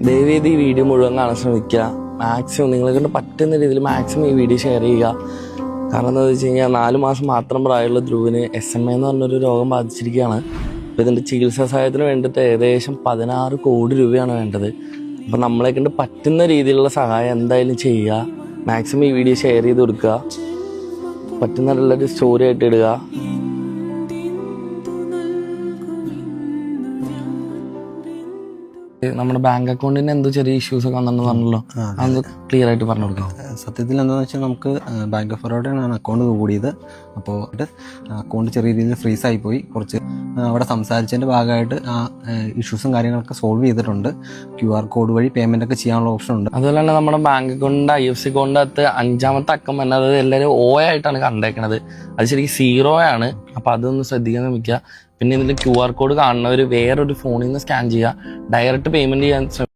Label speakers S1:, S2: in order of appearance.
S1: ദയവേദി ഈ വീഡിയോ മുഴുവൻ കാണാൻ ശ്രമിക്കുക. മാക്സിമം നിങ്ങളെ കൊണ്ട് പറ്റുന്ന രീതിയിൽ മാക്സിമം ഈ വീഡിയോ ഷെയർ ചെയ്യുക. കാരണം എന്താണെന്ന് വെച്ച് കഴിഞ്ഞാൽ 4 മാസം മാത്രം പ്രായമുള്ള ധ്രുവിന് SMA എന്ന് പറഞ്ഞൊരു രോഗം ബാധിച്ചിരിക്കുകയാണ്. അപ്പോൾ ഇതിൻ്റെ ചികിത്സാ സഹായത്തിന് വേണ്ടിയിട്ട് ഏകദേശം 16 കോടി രൂപയാണ് വേണ്ടത്. അപ്പോൾ നമ്മളെ കൊണ്ട് പറ്റുന്ന രീതിയിലുള്ള സഹായം എന്തായാലും ചെയ്യുക. മാക്സിമം ഈ വീഡിയോ ഷെയർ ചെയ്ത് കൊടുക്കുക. പറ്റുന്നൊരു സ്റ്റോറി ആയിട്ട് ഇടുക. നമ്മുടെ ബാങ്ക് അക്കൗണ്ടിന് എന്തോ ചെറിയ ഇഷ്യൂസ് ഒക്കെ വന്നെന്ന് പറഞ്ഞല്ലോ, അതൊന്ന് ക്ലിയർ ആയിട്ട് പറഞ്ഞു കൊടുക്കാം.
S2: സത്യത്തിൽ എന്താണെന്ന് വെച്ചാൽ നമുക്ക് ബാങ്ക് ഓഫ് ബറോഡയാണ് അക്കൗണ്ട് കൂടിയത്. അപ്പോൾ അക്കൗണ്ട് ചെറിയ രീതിയിൽ ഫ്രീസായി പോയി. കുറച്ച് അവിടെ സംസാരിച്ചതിൻ്റെ ഭാഗമായിട്ട് ആ ഇഷ്യൂസും കാര്യങ്ങളൊക്കെ സോൾവ് ചെയ്തിട്ടുണ്ട്. QR കോഡ് വഴി പേയ്മെൻ്റ് ഒക്കെ ചെയ്യാനുള്ള ഓപ്ഷൻ ഉണ്ട്.
S1: അതുപോലെ തന്നെ നമ്മുടെ ബാങ്ക് അക്കൗണ്ടിൻ്റെ IFSC അക്കൗണ്ടിനകത്ത് 5ാമത്തെ അക്കം തന്നെ, അതായത് എല്ലാവരും O ആയിട്ടാണ് കണ്ടേക്കണത്. അത് ശരിക്കും 0 ആണ്. അപ്പോൾ അതൊന്ന് ശ്രദ്ധിക്കാൻ ശ്രമിക്കുക. പിന്നെ ഇതിൽ QR കോഡ് കാണുന്നവർ വേറൊരു ഫോണിൽ നിന്ന് സ്കാൻ ചെയ്യുക. ഡയറക്റ്റ് പേയ്മെൻറ്റ് ചെയ്യാൻ